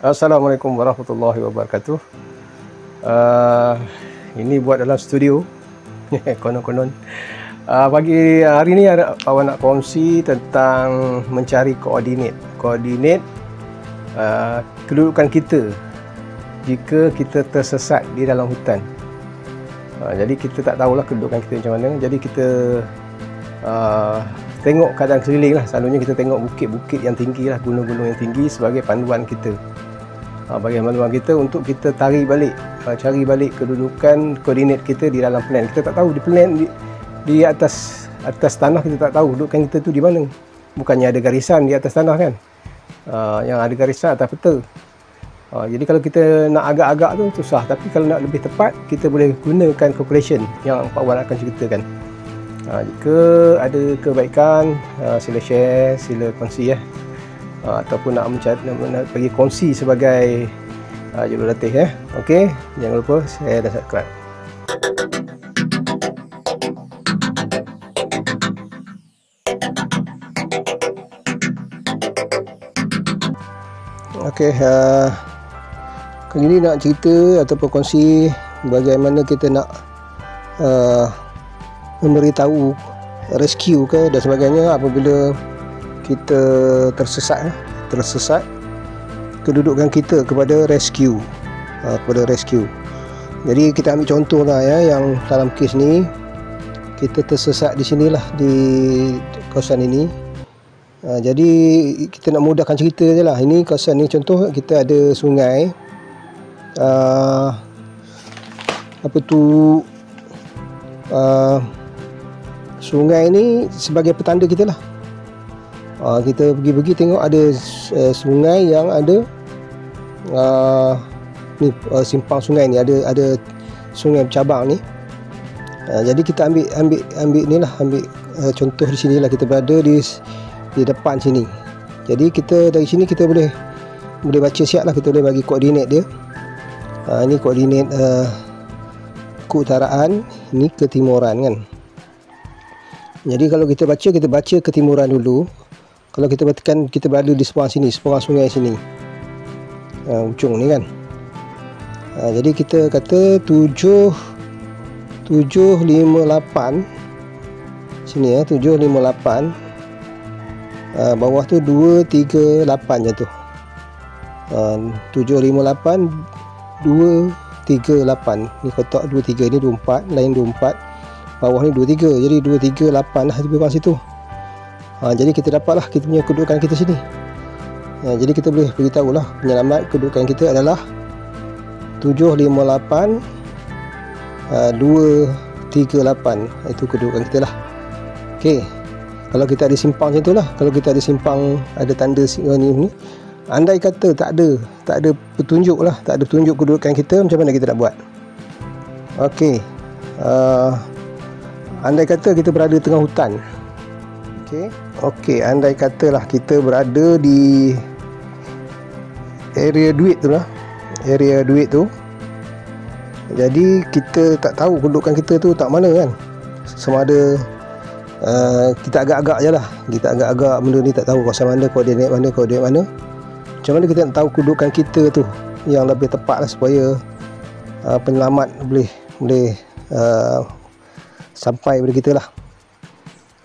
Assalamualaikum warahmatullahi wabarakatuh. Uh, ini buat dalam studio. Konon-konon. Pagi hari ni awak nak kongsi tentang mencari koordinat kedudukan kita jika kita tersesat di dalam hutan. Jadi kita tak tahulah kedudukan kita macam mana. Jadi kita tengok keadaan sekeliling lah. Selalunya kita tengok bukit-bukit yang tinggi lah, gunung-gunung yang tinggi sebagai panduan kita. Bagi panduan kita untuk kita cari balik kedudukan koordinat kita di dalam plan. Kita tak tahu di plan di atas tanah, kita tak tahu kedudukan kita tu di mana. Bukannya ada garisan di atas tanah kan. Yang ada garisan atas peta. Jadi kalau kita nak agak-agak tu susah, tapi kalau nak lebih tepat kita boleh gunakan calculation yang Pak Wan akan ceritakan. Jika ada kebaikan, sila share, sila kongsi ataupun nak bagi kongsi sebagai jurulatih Okey, jangan lupa share dan subscribe. Okey, kali ni nak cerita ataupun kongsi bagaimana kita nak memberitahu rescue ke dan sebagainya apabila kita tersesat kedudukan kita kepada rescue. Jadi kita ambil contoh lah yang dalam kes ni kita tersesat di sinilah, di kawasan ini. Jadi kita nak mudahkan cerita je lah. Ini kawasan ni, contoh kita ada sungai, sungai ni sebagai petanda kita lah. Kita pergi tengok ada sungai yang ada simpang sungai ni, ada sungai bercabang ni. Jadi kita ambil ni lah, contoh di sini lah, kita berada di depan sini. Jadi kita dari sini kita boleh baca siap lah, kita boleh bagi koordinat dia. Ini koordinat keutara, ini ketimuran kan. Jadi kalau kita baca ketimuran dulu. Kalau kita perhatikan, kita berada di seberang sungai sini, ujung ni kan. Jadi kita kata 758 sini 758, bawah tu 238 jatuh. 758 238, ni kotak 23, ni 24, lain 24, bawah ni 23, jadi 238 lah lebih kurang situ. Jadi kita dapatlah kita punya kedudukan kita sini. Jadi kita boleh beritahu lah penyelamat kedudukan kita adalah 758 238. Itu kedudukan kita lah. Okey. Kalau kita ada simpang macam tu lah, kalau kita ada simpang ada tanda ni, andai kata tak ada petunjuk lah, tak ada petunjuk kedudukan kita, macam mana kita nak buat? Okey. Andai kata kita berada tengah hutan. Okey, andai katalah kita berada di area duit tu lah. Jadi kita tak tahu kedudukan kita tu tak mana kan. Sama ada kita agak-agak je lah. Kita agak-agak benda ni tak tahu kawasan mana, koordinat mana. Macam mana kita nak tahu kedudukan kita tu yang lebih tepat lah, supaya penyelamat boleh sampai kepada kita lah.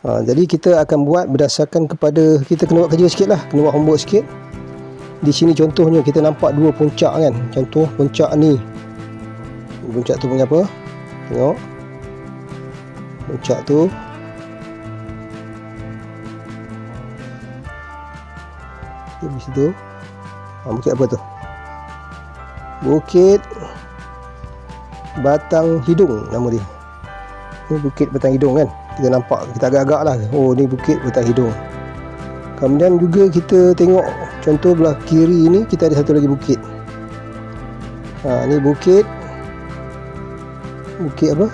Jadi kita akan buat berdasarkan kepada, kita kena buat kerja sikit lah, kena buat homework sikit. Di sini contohnya kita nampak dua puncak kan. Contoh puncak ni, puncak tu punya apa? Tengok puncak tu, di situ. Bukit apa tu? Bukit Batang Hidung nama dia. Ni Bukit Batang Hidung kan. Kita nampak, kita agak-agak lah, oh ni Bukit Batang Hidung. Kemudian juga kita tengok contoh belah kiri ni, kita ada satu lagi bukit. Ni bukit apa?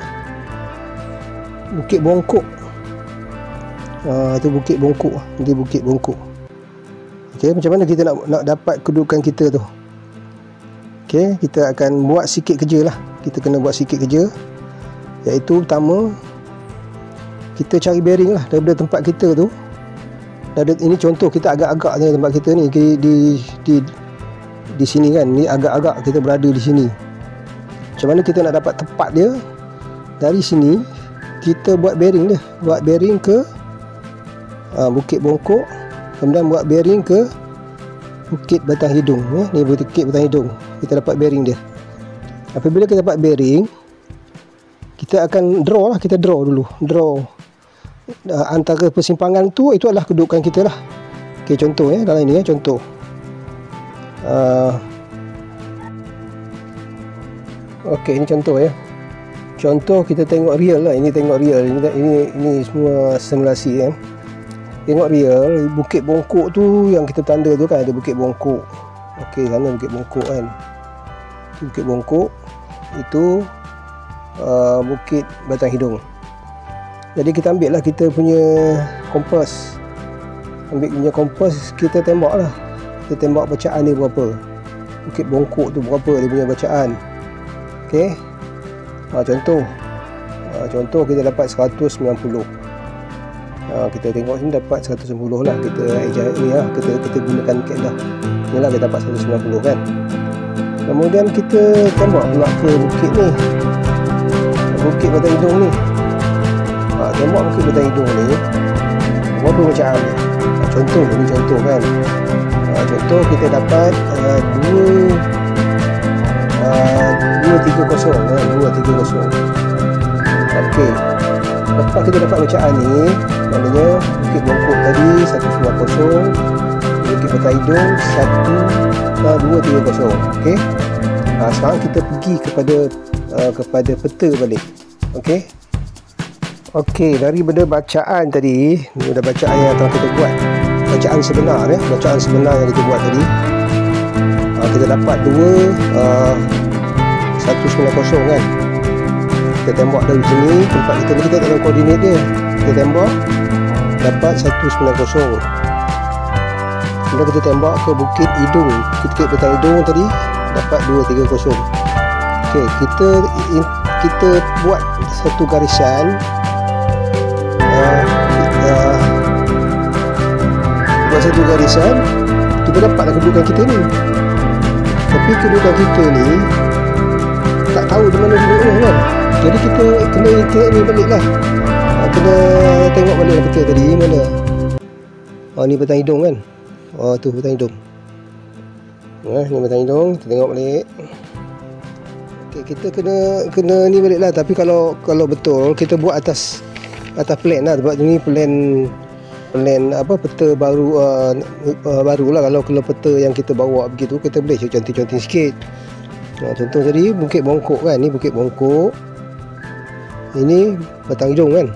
Bukit Bongkok. Itu Bukit Bongkok. Ini Bukit Bongkok. Okey, macam mana kita nak dapat kedudukan kita tu? Okey, kita akan buat sikit kerja lah. Kita kena buat sikit kerja, iaitu pertama kita cari bearing lah daripada tempat kita tu. Ini contoh kita agak-agak ni tempat kita ni di di sini kan, ni agak-agak kita berada di sini. Macam mana kita nak dapat tepat dia? Dari sini kita buat bearing dia, buat bearing ke Bukit Bongkok, kemudian buat bearing ke Bukit Batang Hidung ya. Ni Bukit Batang Hidung, kita dapat bearing dia. Apabila kita dapat bearing, kita akan draw lah, kita draw dulu, draw antara persimpangan tu, itu adalah kedudukan kita lah. Okey, contoh ya, dalam ini ya, contoh okey, ini contoh ya. Contoh kita tengok real lah, ini tengok real, ini semua simulasi ya. Tengok real, Bukit Bongkok tu yang kita tanda tu kan, ada Bukit Bongkok. Okey, sana Bukit Bongkok kan. Bukit Bongkok itu Bukit Batang Hidung. Jadi kita ambil lah kita punya kompas. Ambil punya kompas, kita tembak lah. Kita tembak bacaan dia berapa. Bukit Bongkok tu berapa dia punya bacaan. Okey. Contoh kita dapat 190. Kita tengok sini dapat 190 lah. Kita ni lah, kita gunakan kaedah. Inilah kita dapat 190 kan. Kemudian kita tembak pula ke bukit ni, Bukit Batang Hidung ni. Tembak Bukit Batang Hidung ni, berapa bacaan ni? Contoh, ni contoh kan. Contoh kita dapat 230 kan, 230. Okey. Lepas kita dapat bacaan ni, maknanya Bukit Bongkok tadi 190, Bukit Batang Hidung 230. Okey. Sekarang kita pergi kepada peta balik. Okey. Okey, daripada bacaan tadi, ni dah bacaan yang telah kita buat. Bacaan sebenar ya, bacaan sebenar yang kita buat tadi. Kita dapat 190 kan. Kita tembak dari sini, tempat kita ni kita tak tahu koordinat dia. Kita tembak dapat 190. Kemudian kita tembak ke Bukit Hidung, Bukit Batang Hidung tadi dapat 230. Okey, kita buat satu garisan. Buat satu garisan, kita dapatlah kedudukan kita ni. Tapi kedudukan kita ni tak tahu di mana duduk kan. Jadi kita kena tengok ni balik lah. Kena tengok balik peta tadi mana. Ni Batang Hidung kan. Tu Batang Hidung. Ni Batang Hidung, kita tengok balik. Okey, kita kena ni balik lah. Tapi kalau betul kita buat atas plan lah. Sebab ni plan peta baru barulah. Kalau peta yang kita bawa begitu, kita boleh cantik-cantik sikit. Contoh tadi Bukit Bongkok kan, ni Bukit Bongkok, ini Batang Hidung kan,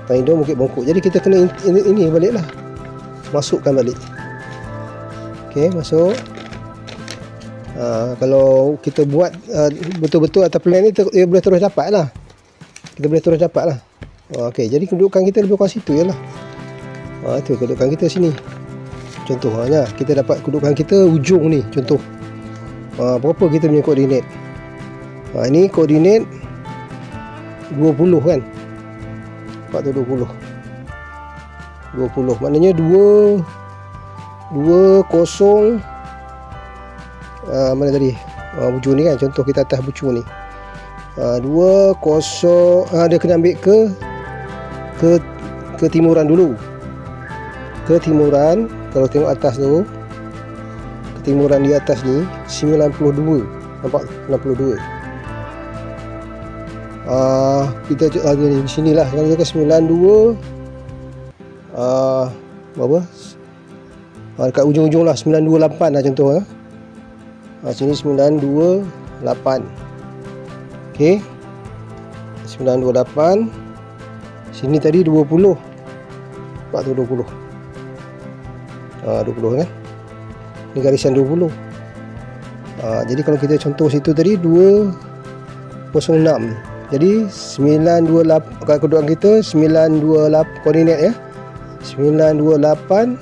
Batang Hidung, Bukit Bongkok. Jadi kita kena ini balik lah, masukkan balik. Okey, masuk. Kalau kita buat betul-betul atas plan ni, dia boleh terus dapat lah. Kita boleh terus dapat lah. Okey, jadi kedudukan kita lebih kurang situ je lah. Itu kedudukan kita sini. Contoh kita dapat kedudukan kita ujung ni. Contoh berapa kita punya koordinat. Ini koordinat 20 kan. 420. Maknanya 20 mana tadi? Bujur ni kan. Contoh kita atas bujur ni. 20 dia kena ambil ke timuran dulu. Ke timuran, kalau tengok atas tu, ketimuran di atas ni 92. Nampak 92. Kita ada di sinilah. Kalau kita 92 berapa? Dekat ujung-ujung lah, 928 lah contoh ya. Sini 928. Okey. 928. Sini tadi 20. Nampak tu 20. 20 kan. Ni garisan 20. Jadi kalau kita contoh situ tadi 206. Jadi 928, kalau kedudukan kita 928 koordinat ya. 928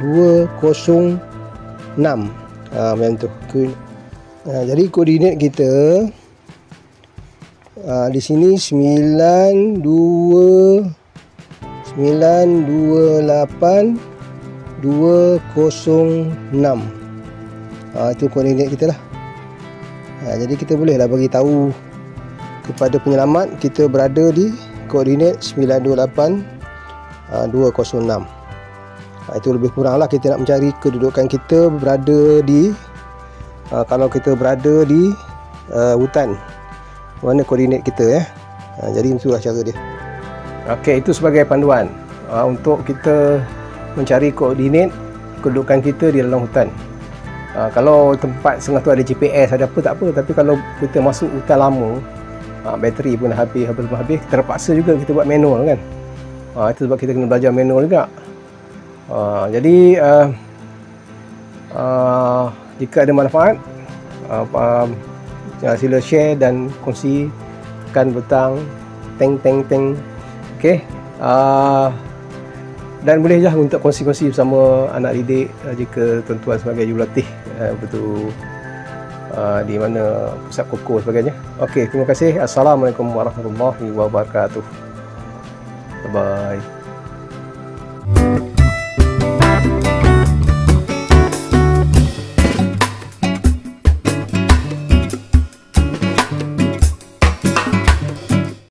206. Macam tu. Jadi koordinat kita di sini 928 206. Itu koordinat kita lah. Jadi kita bolehlah bagi tahu kepada penyelamat kita berada di koordinat 928 206. Itu lebih kurang lah kita nak mencari kedudukan kita berada di kalau kita berada di hutan, mana koordinat kita ya. Jadi itulah cara dia. Okey, itu sebagai panduan untuk kita mencari koordinat kedudukan kita di dalam hutan. Kalau tempat setengah tu ada GPS, ada apa tak apa, tapi kalau kita masuk hutan lama, bateri pun habis, terpaksa juga kita buat manual kan. Itu sebab kita kena belajar manual juga. Jadi jika ada manfaat, sila share dan kongsikan butang teng. Okey. Dan boleh je untuk kongsi-kongsi bersama anak didik jika tuan-tuan sebagai jurulatih betul di mana pusat koko sebagainya. Okey, terima kasih. Assalamualaikum warahmatullahi wabarakatuh. Bye bye.